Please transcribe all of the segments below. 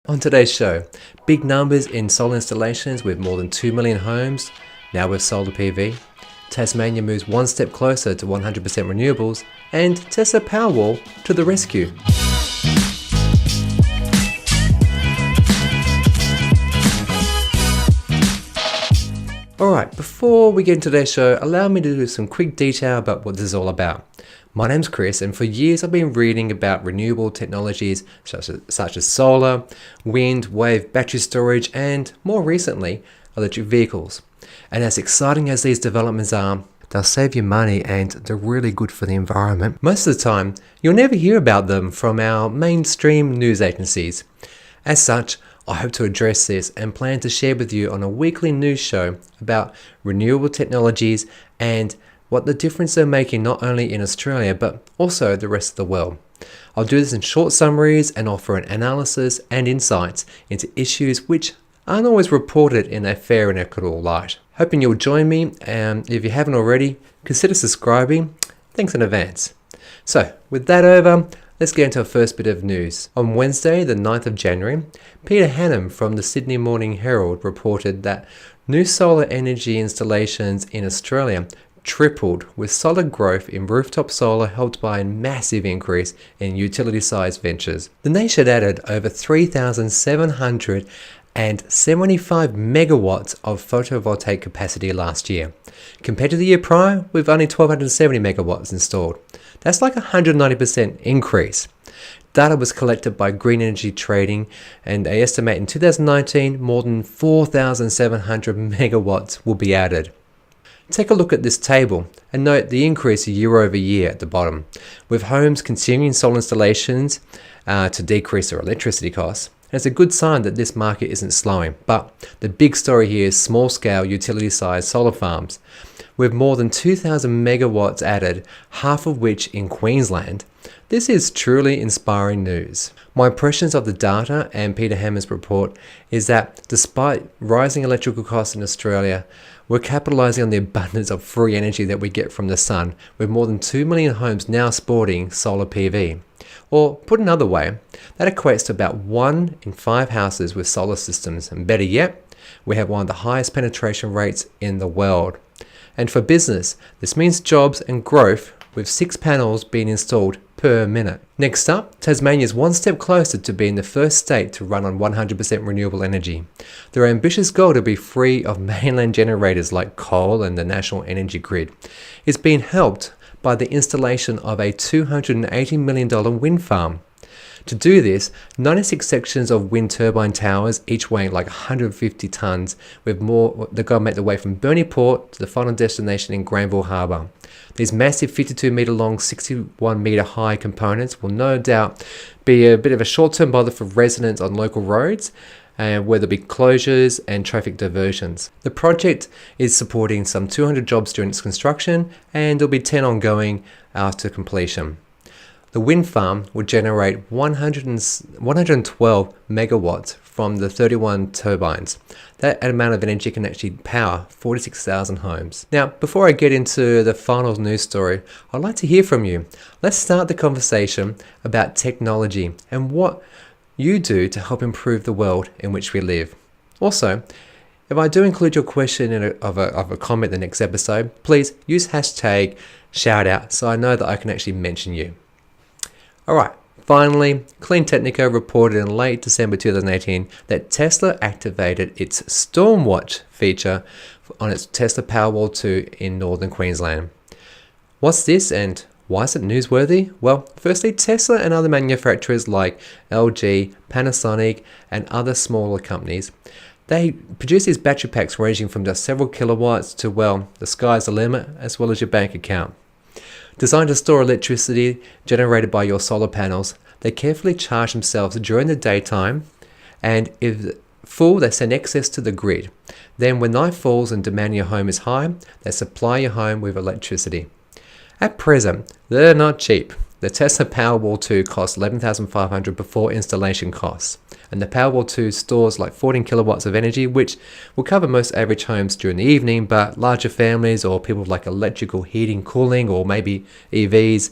On today's show, big numbers in solar installations with more than 2 million homes, now with solar PV. Tasmania moves one step closer to 100% renewables, and Tesla Powerwall to the rescue. Alright, before we get into today's show, allow me to do some quick detail about what this is all about. My name's Chris, and for years I've been reading about renewable technologies such as solar, wind, wave, battery storage, and more recently, electric vehicles. And as exciting as these developments are, they'll save you money and they're really good for the environment. Most of the time, you'll never hear about them from our mainstream news agencies. As such, I hope to address this and plan to share with you on a weekly news show about renewable technologies and what the difference they're making not only in Australia but also the rest of the world. I'll do this in short summaries and offer an analysis and insights into issues which aren't always reported in a fair and equitable light. Hoping you'll join me, and if you haven't already, consider subscribing. Thanks in advance. So, with that over, let's get into our first bit of news. On Wednesday, the 9th of January, Peter Hannam from the Sydney Morning Herald reported that new solar energy installations in Australia tripled, with solid growth in rooftop solar helped by a massive increase in utility-sized ventures. The nation added over 3,775 megawatts of photovoltaic capacity last year. Compared to the year prior, with only 1,270 megawatts installed. That's like a 190% increase. Data was collected by Green Energy Trading, and they estimate in 2019 more than 4,700 megawatts will be added. Take a look at this table and note the increase year over year at the bottom, with homes continuing solar installations to decrease their electricity costs. And it's a good sign that this market isn't slowing. But the big story here is small-scale utility-sized solar farms, with more than 2,000 megawatts added, half of which in Queensland. This is truly inspiring news. My impressions of the data and Peter Hannam's report is that despite rising electrical costs in Australia, we're capitalising on the abundance of free energy that we get from the sun, with more than 2 million homes now sporting solar PV. Or put another way, that equates to about 1 in 5 houses with solar systems, and better yet, we have one of the highest penetration rates in the world. And for business, this means jobs and growth, with 6 panels being installed per minute. Next up, Tasmania is one step closer to being the first state to run on 100% renewable energy. Their ambitious goal to be free of mainland generators like coal and the national energy grid is being helped by the installation of a $280 million wind farm. To do this, 96 sections of wind turbine towers, each weighing like 150 tonnes, with more that go make their way from Burnie Port to the final destination in Granville Harbour. These massive 52 metre long, 61 metre high components will no doubt be a bit of a short-term bother for residents on local roads, where there'll be closures and traffic diversions. The project is supporting some 200 jobs during its construction, and there'll be 10 ongoing after completion. The wind farm would generate 112 megawatts from the 31 turbines. That amount of energy can actually power 46,000 homes. Now, before I get into the final news story, I'd like to hear from you. Let's start the conversation about technology and what you do to help improve the world in which we live. Also, if I do include your question of a comment in the next episode, please use hashtag shoutout so I know that I can actually mention you. Alright, finally, Clean Technica reported in late December 2018 that Tesla activated its Stormwatch feature on its Tesla Powerwall 2 in northern Queensland. What's this and why is it newsworthy? Well, firstly, Tesla and other manufacturers like LG, Panasonic, and other smaller companies, they produce these battery packs ranging from just several kilowatts to, well, the sky's the limit, as well as your bank account. Designed to store electricity generated by your solar panels, they carefully charge themselves during the daytime, and if full, they send excess to the grid. Then when night falls and demand in your home is high, they supply your home with electricity. At present, they're not cheap. The Tesla Powerwall 2 costs $11,500 before installation costs, and the Powerwall 2 stores like 14 kilowatts of energy, which will cover most average homes during the evening, but larger families or people with like electrical heating, cooling, or maybe EVs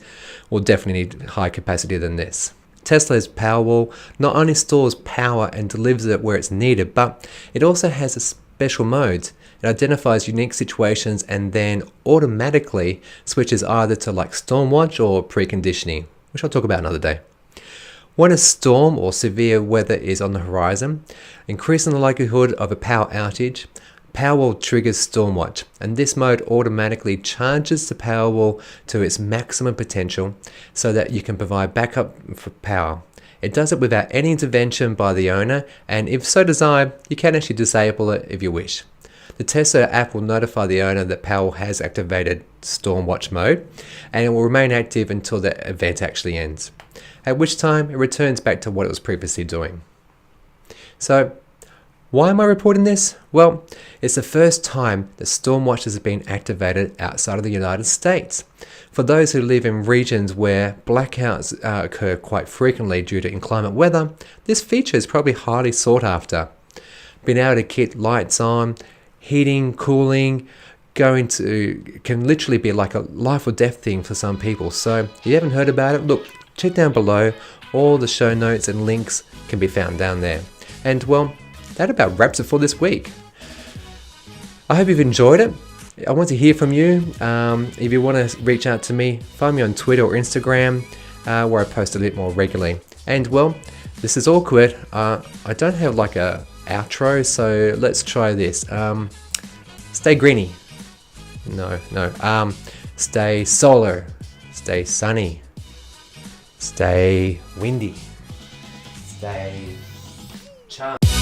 will definitely need higher capacity than this. Tesla's Powerwall not only stores power and delivers it where it's needed, but it also has a special modes. It identifies unique situations and then automatically switches either to like Stormwatch or preconditioning, which I'll talk about another day. When a storm or severe weather is on the horizon, increasing the likelihood of a power outage, Powerwall triggers Stormwatch, and this mode automatically charges the Powerwall to its maximum potential so that you can provide backup for power. It does it without any intervention by the owner, and if so desired, you can actually disable it if you wish. The Tesla app will notify the owner that Powerwall has activated Stormwatch mode, and it will remain active until the event actually ends, at which time it returns back to what it was previously doing. So, why am I reporting this? Well, it's the first time that Stormwatch has been activated outside of the United States. For those who live in regions where blackouts occur quite frequently due to inclement weather, this feature is probably highly sought after. Being able to keep lights on, heating, cooling, can literally be like a life or death thing for some people. So if you haven't heard about it, look, check down below. All the show notes and links can be found down there. And well, that about wraps it for this week. I hope you've enjoyed it. I want to hear from you. If you want to reach out to me, find me on Twitter or Instagram, where I post a bit more regularly. And well, this is awkward. I don't have like a outro, so let's try this. Stay greeny. No. Stay solar. Stay sunny. Stay windy. Stay charmed.